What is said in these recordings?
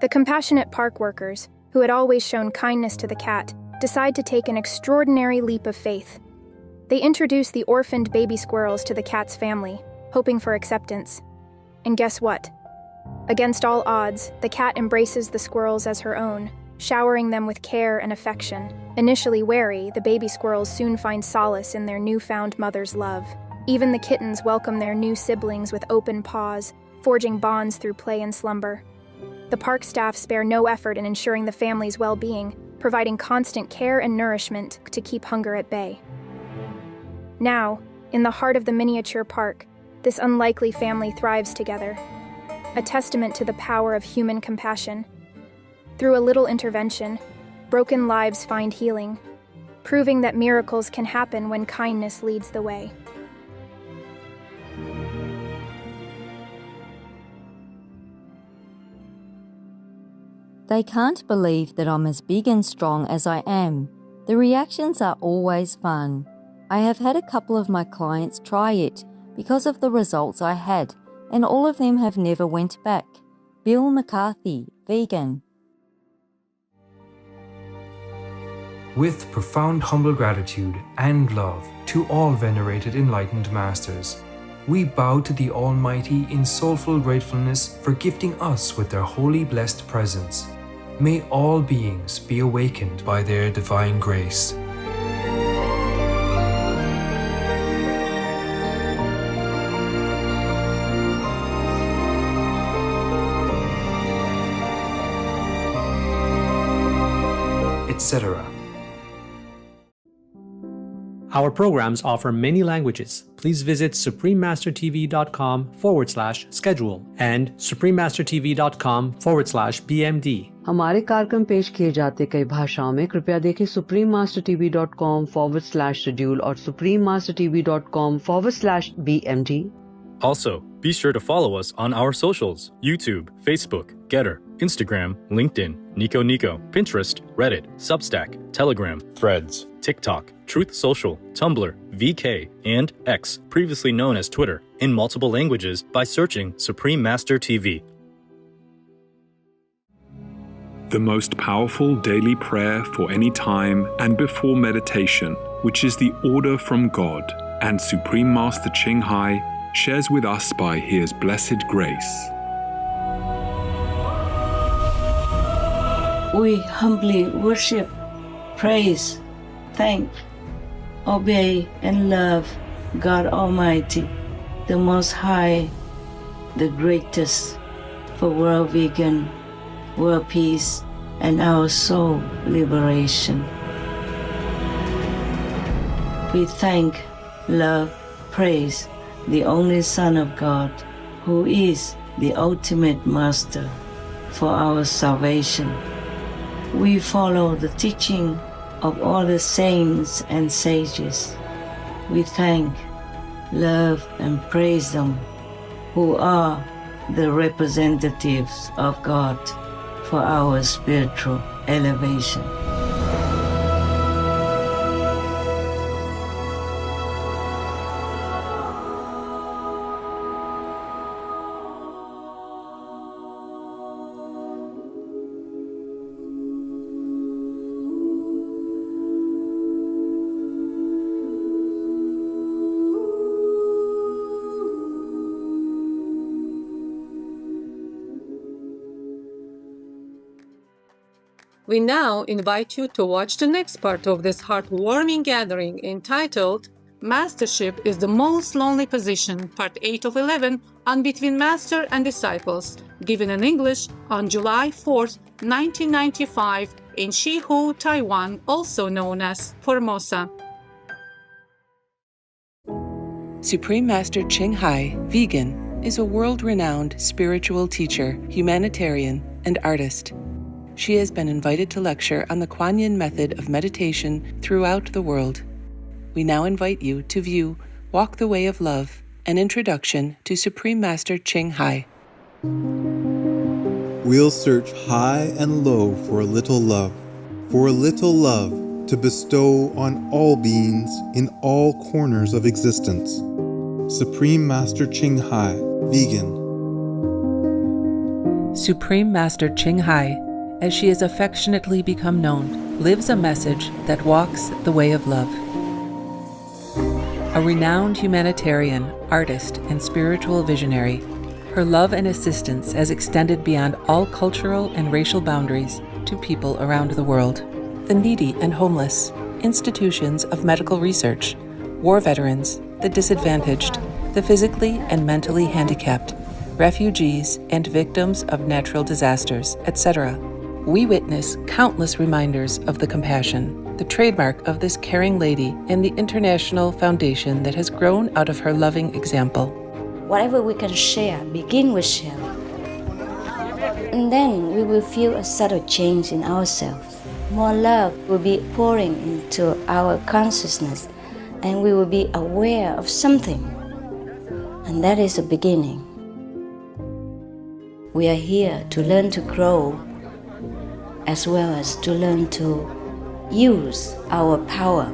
The compassionate park workers, who had always shown kindness to the cat, decide to take an extraordinary leap of faith. They introduce the orphaned baby squirrels to the cat's family, hoping for acceptance. And guess what? Against all odds, the cat embraces the squirrels as her own, showering them with care and affection. Initially wary, the baby squirrels soon find solace in their newfound mother's love. Even the kittens welcome their new siblings with open paws, forging bonds through play and slumber. The park staff spare no effort in ensuring the family's well-being, providing constant care and nourishment to keep hunger at bay. Now, in the heart of the miniature park, this unlikely family thrives together, a testament to the power of human compassion. Through a little intervention, broken lives find healing, proving that miracles can happen when kindness leads the way. They can't believe that I'm as big and strong as I am. The reactions are always fun. I have had a couple of my clients try it because of the results I had, and all of them have never went back. Bill McCarthy, vegan. With profound humble gratitude and love to all venerated enlightened masters, we bow to the Almighty in soulful gratefulness for gifting us with their holy blessed presence. May all beings be awakened by their divine grace. Etc. Our programs offer many languages. Please visit suprememastertv.com/schedule and suprememastertv.com/BMD. हमारे कार्यक्रम पेश किए जाते कई भाषाओं में कृपया देखें suprememastertv.com/schedule और suprememastertv.com/BMD. Also, be sure to follow us on our socials: YouTube, Facebook, Getter, Instagram, LinkedIn, Nico, Pinterest, Reddit, Substack, Telegram, Threads, TikTok, Truth Social, Tumblr, VK, and X, previously known as Twitter, in multiple languages by searching Supreme Master TV. The most powerful daily prayer for any time and before meditation, which is the order from God, and Supreme Master Ching Hai shares with us by His blessed grace. We humbly worship, praise, thank, obey, and love God Almighty, the Most High, the greatest, for world vegan, world peace, and our soul liberation. We thank, love, praise the only Son of God, who is the ultimate Master for our salvation. We follow the teaching of all the saints and sages. We thank, love, and praise them, who are the representatives of God for our spiritual elevation. We now invite you to watch the next part of this heartwarming gathering entitled Mastership is the Most Lonely Position, Part 8 of 11, on Between Master and Disciples, given in English on July 4th, 1995 in Shihu, Taiwan, also known as Formosa. Supreme Master Ching Hai, vegan, is a world-renowned spiritual teacher, humanitarian, and artist. She has been invited to lecture on the Kuan Yin method of meditation throughout the world. We now invite you to view Walk the Way of Love, an introduction to Supreme Master Ching Hai. We'll search high and low for a little love to bestow on all beings in all corners of existence. Supreme Master Ching Hai, vegan. Supreme Master Ching Hai, as she has affectionately become known, lives a message that walks the way of love. A renowned humanitarian, artist, and spiritual visionary, her love and assistance has extended beyond all cultural and racial boundaries to people around the world. The needy and homeless, institutions of medical research, war veterans, the disadvantaged, the physically and mentally handicapped, refugees, and victims of natural disasters, etc. We witness countless reminders of the compassion, the trademark of this caring lady, and the international foundation that has grown out of her loving example. Whatever we can share, begin with share. And then we will feel a subtle change in ourselves. More love will be pouring into our consciousness, and we will be aware of something. And that is a beginning. We are here to learn to grow, as well as to learn to use our power,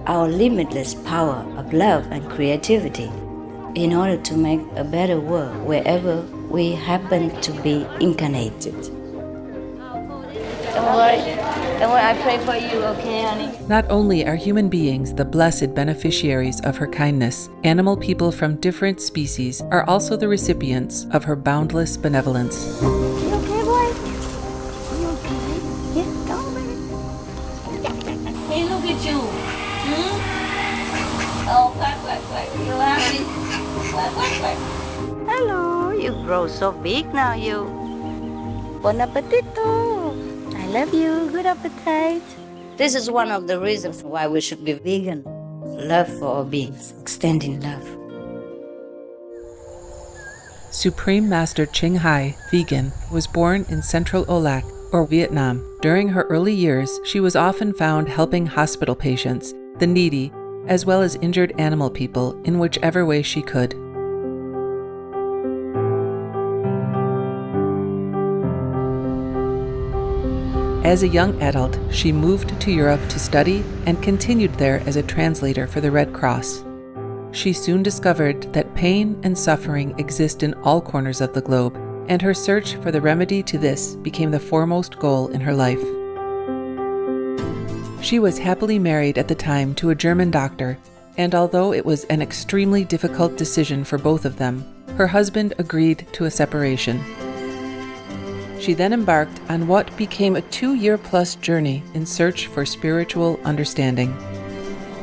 our limitless power of love and creativity, in order to make a better world wherever we happen to be incarnated. Don't worry, I pray for you, okay, honey? Not only are human beings the blessed beneficiaries of her kindness, animal people from different species are also the recipients of her boundless benevolence. You okay, boy? You okay? Yeah, come on, baby. Hey, look at you. Oh, quack. You happy? Quack. Hello, you grow so big now, you. Bon appetito. I love you. Good appetite. This is one of the reasons why we should be vegan. Love for all beings, extending love. Supreme Master Ching Hai, vegan, was born in Central Olac, or Vietnam. During her early years, she was often found helping hospital patients, the needy, as well as injured animal people in whichever way she could. As a young adult, she moved to Europe to study and continued there as a translator for the Red Cross. She soon discovered that pain and suffering exist in all corners of the globe, and her search for the remedy to this became the foremost goal in her life. She was happily married at the time to a German doctor, and although it was an extremely difficult decision for both of them, her husband agreed to a separation. She then embarked on what became a 2-year-plus journey in search for spiritual understanding.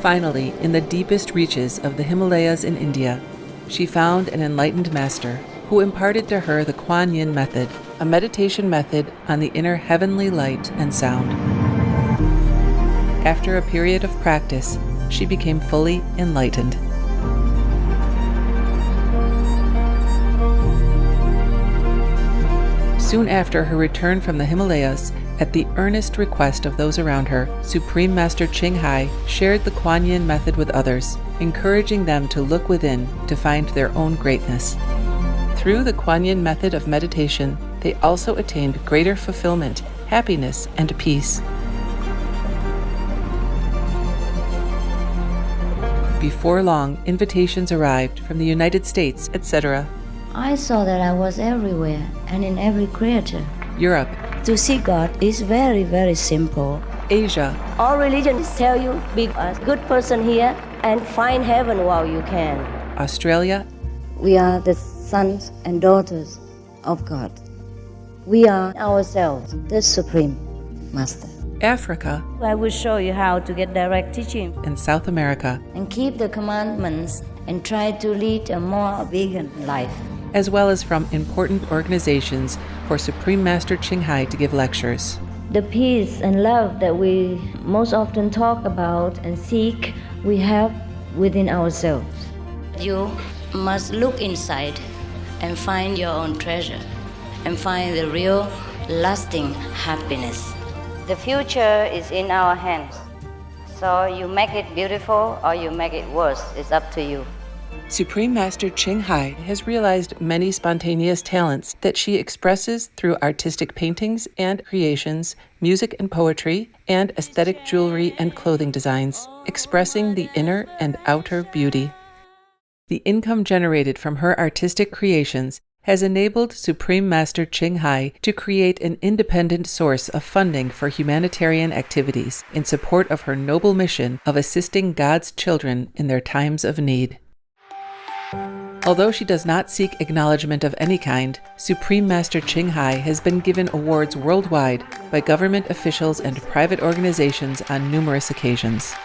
Finally, in the deepest reaches of the Himalayas in India, she found an enlightened master who imparted to her the Kuan Yin method, a meditation method on the inner heavenly light and sound. After a period of practice, she became fully enlightened. Soon after her return from the Himalayas, at the earnest request of those around her, Supreme Master Ching Hai shared the Kuan Yin method with others, encouraging them to look within to find their own greatness. Through the Kuan Yin method of meditation, they also attained greater fulfillment, happiness, and peace. Before long, invitations arrived from the United States, etc. I saw that I was everywhere and in every creature. Europe. To see God is very, very simple. Asia. All religions tell you be a good person here and find heaven while you can. Australia. We are the sons and daughters of God. We are ourselves, the Supreme Master. Africa. I will show you how to get direct teaching. And South America. And keep the commandments and try to lead a more vegan life. As well as from important organizations for Supreme Master Ching Hai to give lectures. The peace and love that we most often talk about and seek, we have within ourselves. You must look inside and find your own treasure and find the real, lasting happiness. The future is in our hands. So you make it beautiful or you make it worse. It's up to you. Supreme Master Ching Hai has realized many spontaneous talents that she expresses through artistic paintings and creations, music and poetry, and aesthetic jewelry and clothing designs, expressing the inner and outer beauty. The income generated from her artistic creations has enabled Supreme Master Ching Hai to create an independent source of funding for humanitarian activities in support of her noble mission of assisting God's children in their times of need. Although she does not seek acknowledgement of any kind, Supreme Master Ching Hai has been given awards worldwide by government officials and private organizations on numerous occasions.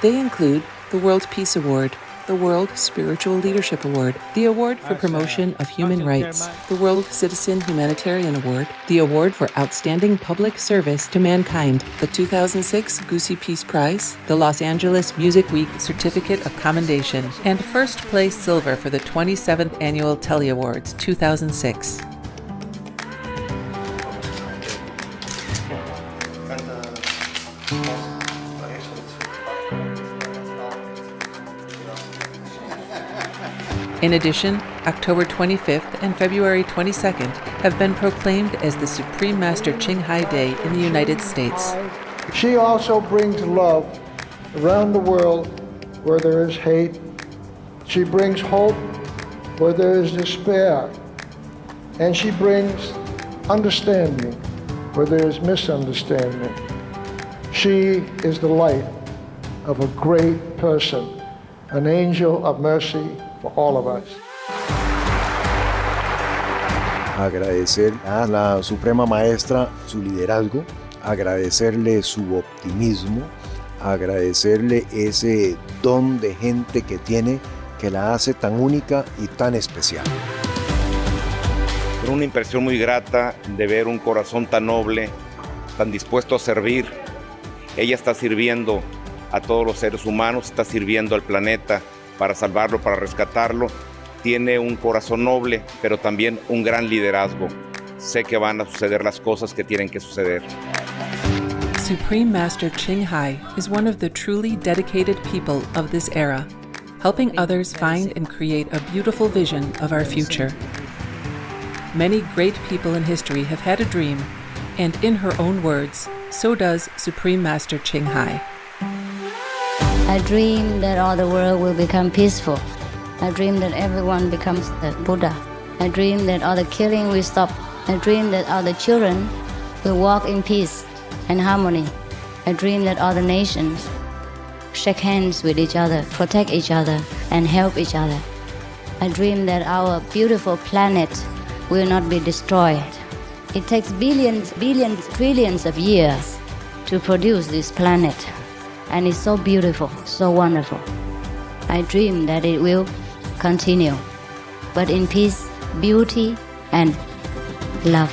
They include the World Peace Award, the World Spiritual Leadership Award, the Award for Promotion of Human Rights, the World Citizen Humanitarian Award, the Award for Outstanding Public Service to Mankind, the 2006 Goosey Peace Prize, the Los Angeles Music Week Certificate of Commendation, and first place silver for the 27th Annual Telly Awards 2006. In addition, October 25th and February 22nd have been proclaimed as the Supreme Master Ching Hai Day in the United States. She also brings love around the world where there is hate. She brings hope where there is despair. And she brings understanding where there is misunderstanding. She is the light of a great person, an angel of mercy for all of us. Agradecer a la Suprema Maestra su liderazgo, agradecerle su optimismo, agradecerle ese don de gente que tiene que la hace tan única y tan especial. Una impresión muy grata de ver un corazón tan noble, tan dispuesto a servir. Ella está sirviendo a todos los seres humanos, está sirviendo al planeta para salvarlo, para rescatarlo. Tiene un corazón noble, pero también un gran liderazgo. Sé que van a suceder las cosas que tienen que suceder. Supreme Master Ching Hai is one of the truly dedicated people of this era, helping others find and create a beautiful vision of our future. Many great people in history have had a dream, and in her own words, so does Supreme Master Ching Hai. I dream that all the world will become peaceful. I dream that everyone becomes the Buddha. I dream that all the killing will stop. I dream that all the children will walk in peace and harmony. I dream that all the nations shake hands with each other, protect each other, and help each other. I dream that our beautiful planet will not be destroyed. It takes billions, trillions of years to produce this planet. And it's so beautiful, so wonderful. I dream that it will continue, but in peace, beauty, and love.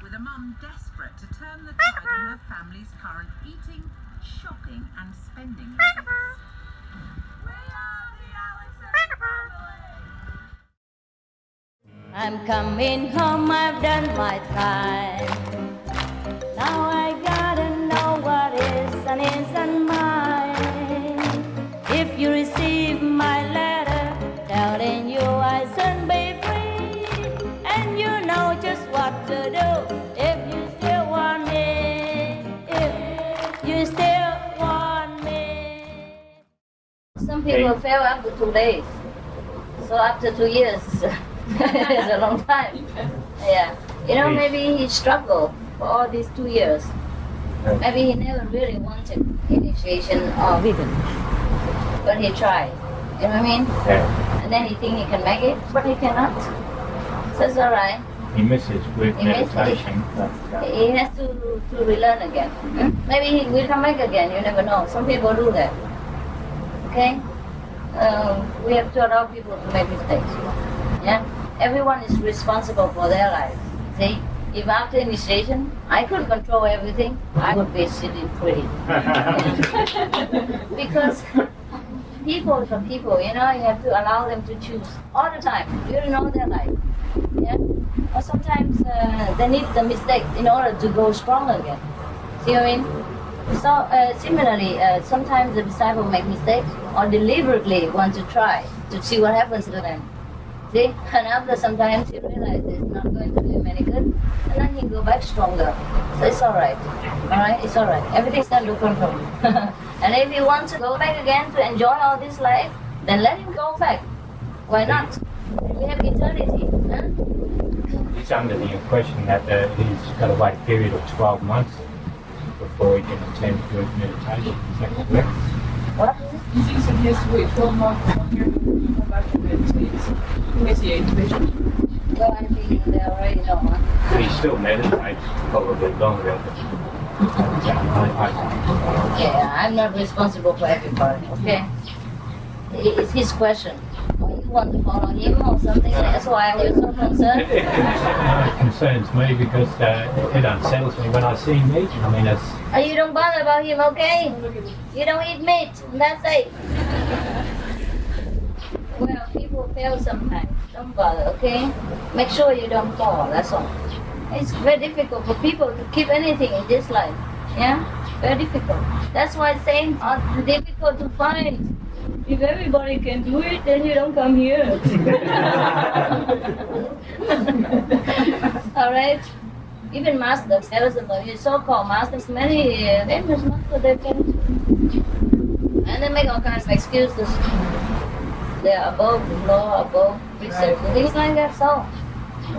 With a mum desperate to turn the tide on her family's current eating, shopping and spending habits. We are the Alexander family! I'm coming home, I've done my time. Now I gotta know what is and isn't mine. If you receive my letter telling you I soon be free, and you know just what to do if you still want me, if you still want me. Some people fail after 2 days, so after 2 years it's a long time. Yeah, you know, maybe he struggled for all these 2 years. Maybe he never really wanted initiation or vegan, but he tried. You know what I mean? Yeah. And then he think he can make it, but he cannot. So it's all right. He misses with meditation. He has to relearn again. Maybe he will come back again. You never know. Some people do that. Okay? We have to allow people to make mistakes. Yeah? Everyone is responsible for their life. See? If after initiation, I could control everything, I would be sitting pretty. Because People for people, you know, you have to allow them to choose all the time. You don't know their life. Yeah? Or sometimes they need the mistake in order to go strong again. See what I mean? So similarly, sometimes the disciple make mistakes or deliberately want to try to see what happens to them. See? And after sometimes he realizes it's not going to do him any good, and then he go back stronger. So it's alright. Alright? It's alright. Everything's under control. And if he wants to go back again to enjoy all this life, then let him go back. Why not? We have eternity. Huh? It's under the impression that he's got a wait period of 12 months before he can attend group meditation. Is that correct? What? He thinks that he has to wait 12 months longer to come back and meditate. Well, I think they already know, huh? But he still meditates probably longer. Yeah, I'm not responsible for everybody, okay? It's his question. Or you want to follow him or something? That's why you're so concerned. It concerns me because it unsettles me when I see him eat. I mean, it's... You don't bother about him, okay? You don't eat meat, that's it. Well, people fail sometimes. Don't bother, okay? Make sure you don't fall, that's all. It's very difficult for people to keep anything in this life. Yeah? Very difficult. That's why saints are difficult to find. If everybody can do it, then you don't come here. Alright? Even masters, there was a so-called masters, many famous masters, they can. And they make all kinds of excuses. They are above the law, above precept, things like that. So,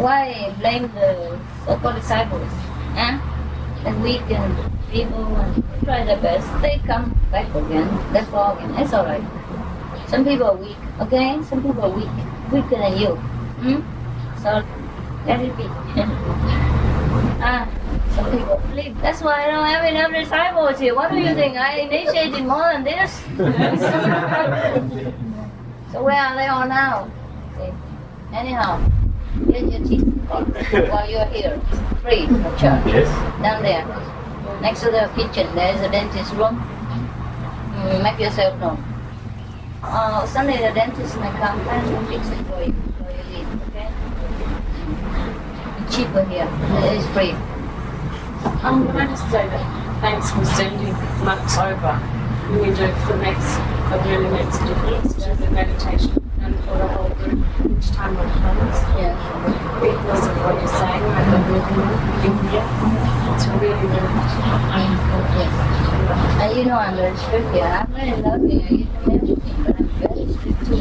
why blame the so-called disciples? The weak and people and try their best. They come back again, they fall again. It's alright. Some people are weak, okay? Some people are weak, weaker than you. So, let it be. Some people believe. That's why I don't have enough disciples here. What do you think? I initiated more than this? So where are they all now? See? Anyhow, get your teeth while you're here. Free for church. Yes. Down there. Next to the kitchen, there is a dentist room. Make yourself known. Sunday the dentist may come and fix it for you leave, okay? It's cheaper here. It is free. Can I just say that thanks for sending months over. We do for really makes a difference to the meditation and for the whole group each time it comes. Yeah. Because of what you're saying and the movement in here. It's really, really And you know I'm very strict here. I'm very loving. I give them everything, but I'm very strict too.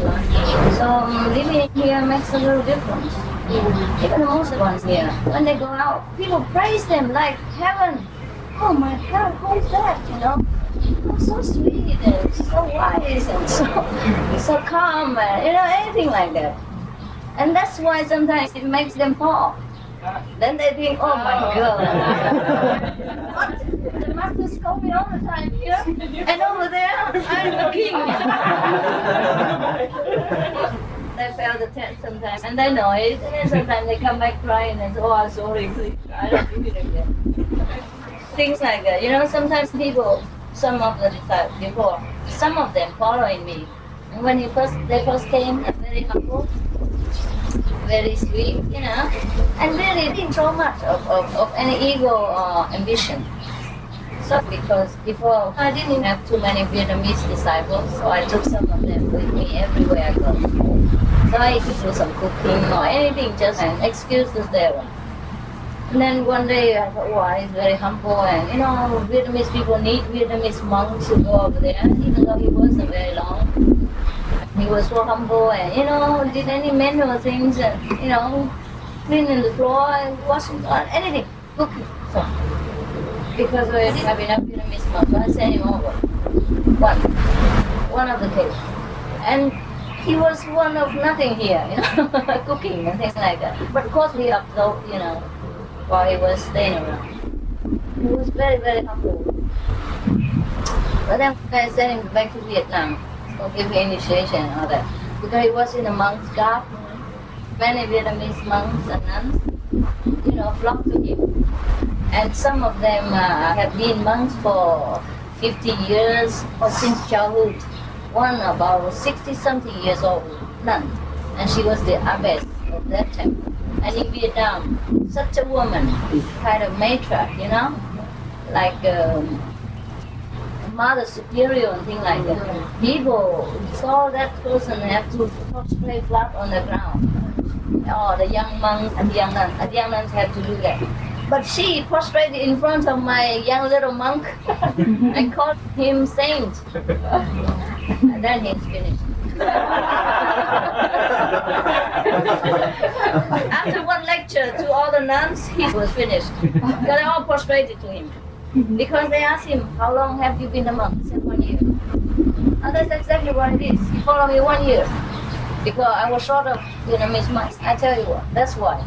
So living here makes a little difference. Even the most ones here, when they go out, people praise them like heaven. Oh my God, who is that? You know, so sweet and so wise and so calm, and you know, anything like that. And that's why sometimes it makes them fall. Then they think, oh my God. The masters call me all the time here, and over there, I'm the king. They fail the test sometimes, and they know it, and then sometimes they come back crying and say, oh, I'm sorry, please, I don't do it again. Things like that. You know, sometimes people, some of the disciples before, some of them following me. And when they first came, they're very humble, very sweet, you know, and really didn't show much of any ego or ambition. So because before I didn't have too many Vietnamese disciples, so I took some of them with me everywhere I go. So I could do some cooking or anything, just an excuse to stay around. And then one day I thought, wow, he's very humble, and you know, Vietnamese people need Vietnamese monks to go over there, even though he wasn't very long. He was so humble, and you know, did any manual things, and you know, cleaning the floor, and washing, anything, cooking. So, because we didn't have enough Vietnamese monks, I sent him over. One of the case. And he was one of nothing here, you know, cooking and things like that. But of course we absorbed, you know, while he was staying around. He was very, very humble. But then I sent him back to Vietnam to give him initiation and all that. Because he was in a monk's garb. Many Vietnamese monks and nuns, you know, flocked to him. And some of them have been monks for 50 years or since childhood. one about 60-something years old nun, and she was the abbess of that temple. And in Vietnam, such a woman, kind of matriarch, you know, like Mother Superior and things like that. People saw that person have to prostrate flat on the ground. Or the young monks and the young nuns have to do that. But she prostrated in front of my young little monk and called him saint. And then he's finished. After one lecture to all the nuns, he was finished. They all prostrated to him. Because they asked him, how long have you been a monk? He said, 1 year. And that's exactly what it is. He followed me 1 year. Because I was short of Vietnamese monks. I tell you what, that's why.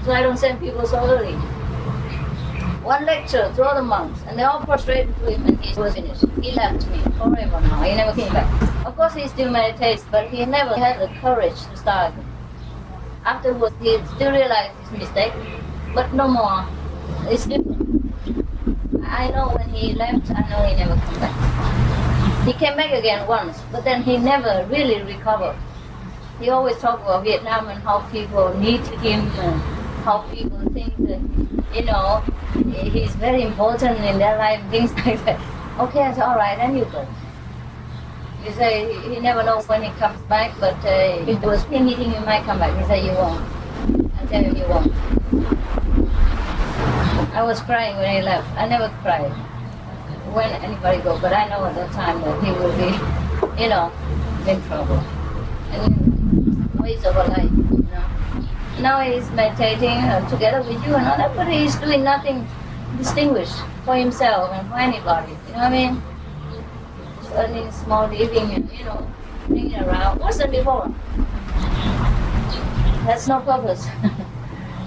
So I don't send people so early. One lecture to all the monks, and they all prostrated to him, and he was finished. He left me forever now. He never came back. Of course, he still meditates, but he never had the courage to start. Afterwards, he still realized his mistake, but no more. It's different. I know when he left, I know he never came back. He came back again once, but then he never really recovered. He always talked about Vietnam and how people need him and how people think that, you know, he's very important in their life, things like that. Okay, I said, all right, then you go. You say he never knows when he comes back, but if there was anything, he might come back. He said, you won't. I tell him, you won't. I was crying when he left. I never cried when anybody goes, but I know at that time that he will be, you know, in trouble. And waste of a life, you know. Now he's meditating together with you and all that, but he's doing nothing distinguished for himself and for anybody. You know what I mean? Just earning small living and, you know, hanging around. Worse than before. That's no purpose.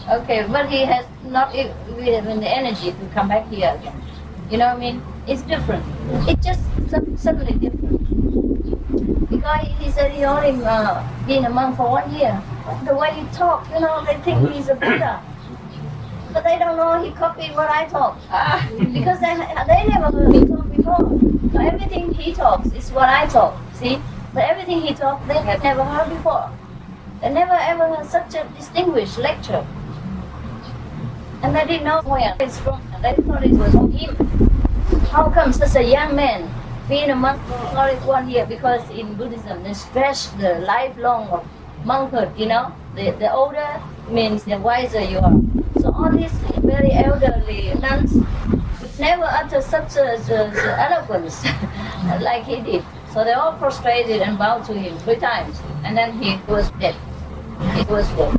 Okay, but he has not even the energy to come back here again. You know what I mean? It's different. It's just suddenly different. Because he said he only been a monk for 1 year. The way he talks, you know, they think he's a Buddha. But they don't know he copied what I talk. Because they never heard me talk before. So everything he talks is what I talk, see? But everything he talks, they have never heard before. They never ever heard such a distinguished lecture. And they didn't know where it's from. And they thought it was from him. How come such a young man being a monk for only 1 year? Because in Buddhism, they stress the lifelong of monkhood, you know? The older means the wiser you are. So all these very elderly nuns never utter such eloquence like he did. So they all prostrated and bowed to him 3 times. And then he was dead. He was dead.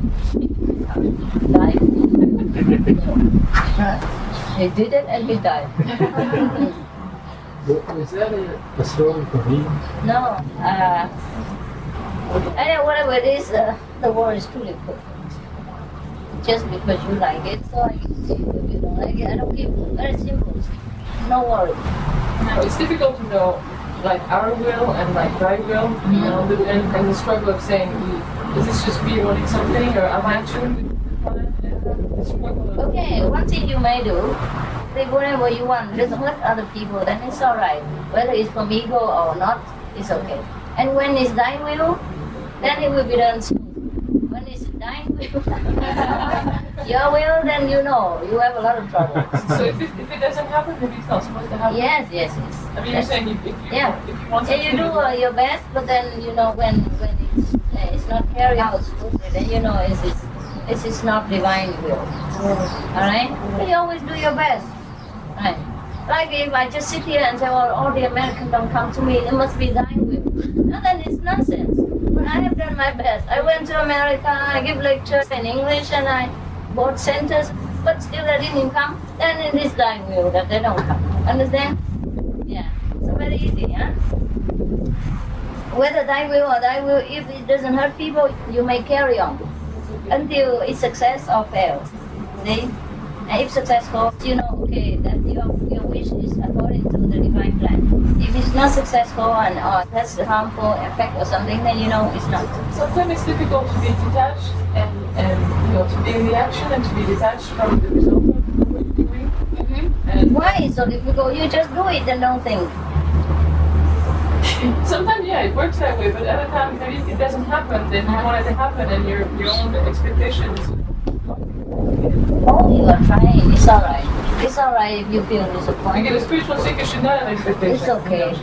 Died. He did it and he died. Is that a story for me? No. Anyway, whatever it is, the war is truly perfect. Just because you like it, so I can see. If you don't like it, I don't give. Very simple. No worry. Now, it's difficult to know, like, our will and, like, thy will, you know, and the struggle of saying, is this just me wanting something, or am I truly Okay, one thing you may do, think whatever you want, doesn't hurt other people, then it's alright. Whether it's from ego or not, it's okay. And when it's thy will, then it will be done soon. When it's thine will, your will, then you know, you have a lot of trouble. So if it doesn't happen, then it's not supposed to happen? Yes. I mean, you're saying if you want and you do your best, but then, you know, when it's not carried out smoothly, then you know it's not divine will. Alright? You always do your best. Right? Like if I just sit here and say, well, all the Americans don't come to me, it must be thine will. No, then it's nonsense. But I have done my best. I went to America, I give lectures in English, and I bought centers, but still they didn't come. Then it is thine will that they don't come. Understand? Yeah. It's very easy, huh? Whether thy will or thy will, if it doesn't hurt people, you may carry on until it's success or fails. See? And if successful, you know, okay, that your wish is according to the divine plan. If it's not successful and has a harmful effect or something, then you know it's not. Sometimes it's difficult to be detached and you know, to be in the action and to be detached from the result of what you're doing. Mm-hmm. And why is it so difficult? You just do it and don't think. Sometimes, yeah, it works that way, but other times maybe it doesn't happen, then you want it to happen, and your own expectations. Oh, you are trying. It's alright. It's alright if you feel disappointed. Again, a spiritual seeker should not have expectations. It's okay.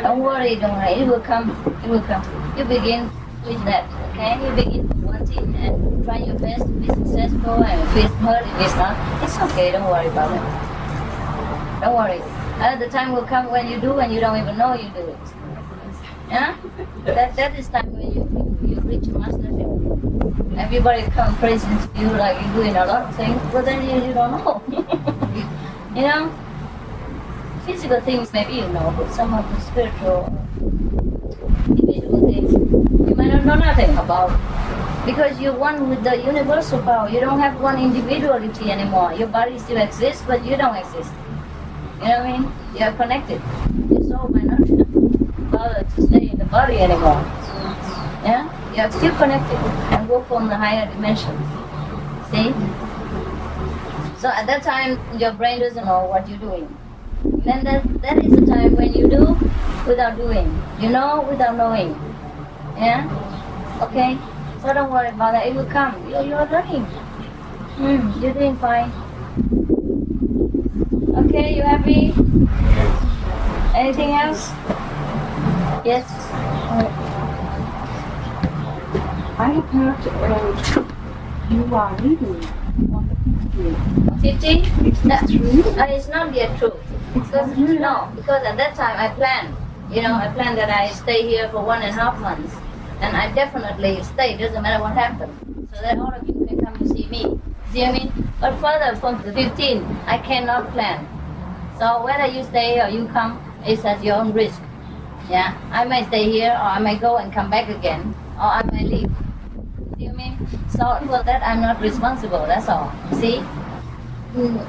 Don't worry, don't worry. It will come. It will come. You begin with that, okay? You begin with one thing and try your best to be successful, and if it's hurt, if it's not, it's okay. Don't worry about it. Don't worry. The time will come when you do and you don't even know you do it. Yeah? That is time when you reach mastership. Everybody come praising to you like you're doing a lot of things, but then you don't know. You know? Physical things maybe you know, but some of the spiritual, individual things, you might not know nothing about. Because you're one with the universal power. You don't have one individuality anymore. Your body still exists, but you don't exist. You know what I mean? You are connected. Your soul might not bother to stay in the body anymore. Yeah? You are still connected and work on the higher dimensions. See? So at that time, your brain doesn't know what you're doing. Then that is the time when you do without doing. You know without knowing. Yeah? Okay? So don't worry about that. It will come. You're learning. You're doing fine. Okay, you happy? Anything else? Yes? I have heard you are leaving on the 15th. 50? Is that true? It's not yet true. Because at that time I planned. I planned that I stay here for 1.5 months. And I definitely stay, doesn't matter what happens. So that all of you can come to see me. See what I mean? But further from the 15th, I cannot plan. So whether you stay or you come, it's at your own risk. Yeah, I might stay here, or I might go and come back again, or I might leave. See what I mean? So for that, I'm not responsible. That's all. See?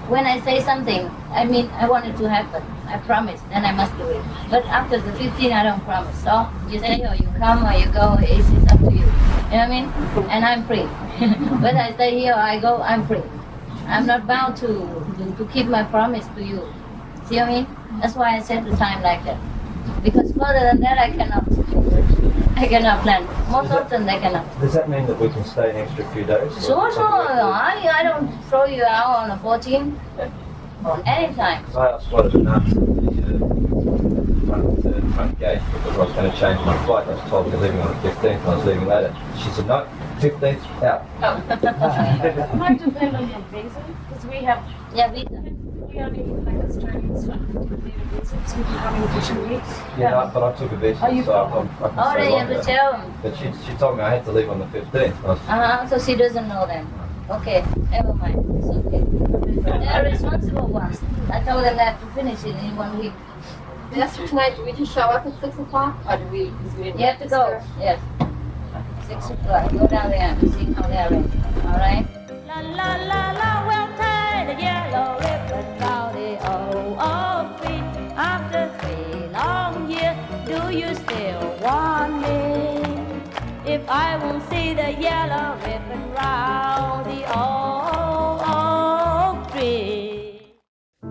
When I say something, I mean I want it to happen. I promise, then I must do it. But after the 15th, I don't promise. So you say or you come or you go, it's up to you. You know what I mean? And I'm free. Whether I stay here or I go, I'm free. I'm not bound to keep my promise to you. See what I mean? That's why I set the time like that. Because further than that, I cannot plan. Most often, I cannot. Does that mean that we can stay an extra few days? Sure. I don't throw you out on the 14th. Anytime. I asked what it announced at the front gate because I was going to change my flight. I was told we were leaving on the 15th. I was leaving later. She said, no, 15th, out. It might depend on your visa, because we have... Yeah, visa. We only like Australians need a visa, so we can come in for 2 weeks. Yeah, but I took a visa, so I can stay longer. You tell them. But she told me I had to leave on the 15th. So she doesn't know them. Okay, never mind. It's okay. They're responsible ones. I told them that to finish it in 1 week. After tonight, do we just show up at 6 o'clock? Or do we... You have to go, yes. 6 o'clock. Go down there and see how they're ready. All right? La la la la, we'll tie the yellow ribbon round the old tree. After 3 long years, do you still want me? If I won't see the yellow ribbon round the old tree.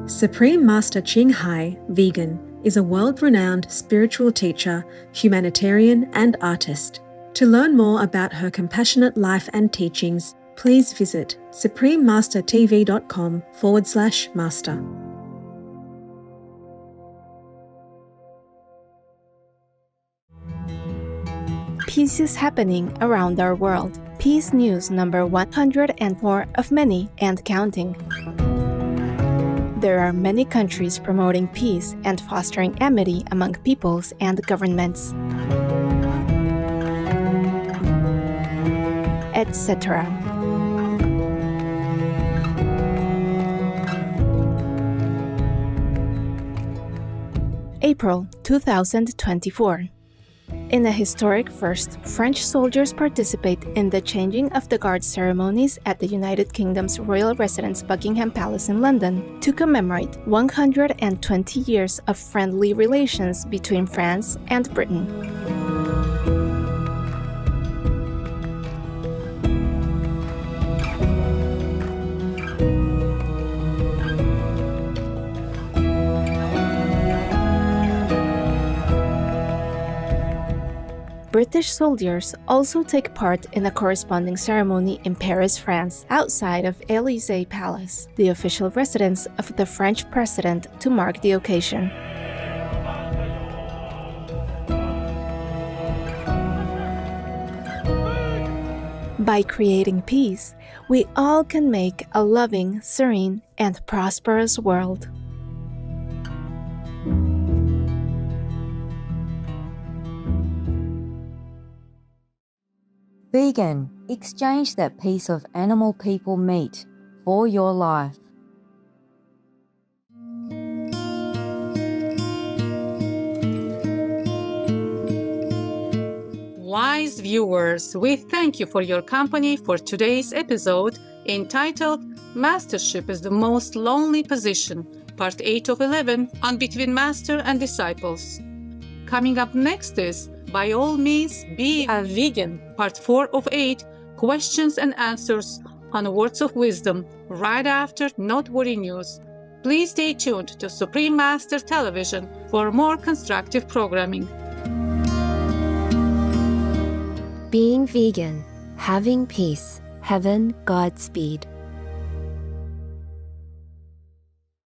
Supreme Master Ching Hai, vegan, is a world-renowned spiritual teacher, humanitarian, and artist. To learn more about her compassionate life and teachings, please visit suprememastertv.com/master. Peace is happening around our world. Peace News number 104 of many and counting. There are many countries promoting peace and fostering amity among peoples and governments, etc. April 2024. In a historic first, French soldiers participate in the changing of the guard ceremonies at the United Kingdom's royal residence Buckingham Palace in London to commemorate 120 years of friendly relations between France and Britain. British soldiers also take part in a corresponding ceremony in Paris, France, outside of Élysée Palace, the official residence of the French president, to mark the occasion. By creating peace, we all can make a loving, serene, and prosperous world. Vegan, exchange that piece of animal people meat for your life. Wise viewers, we thank you for your company for today's episode entitled Mastership is the Most Lonely Position, Part 8 of 11 on Between Master and Disciples. Coming up next is By All Means Be a Vegan, Part 4 of 8, Questions and Answers on Words of Wisdom, right after Noteworthy News. Please stay tuned to Supreme Master Television for more constructive programming. Being vegan, having peace, heaven, Godspeed.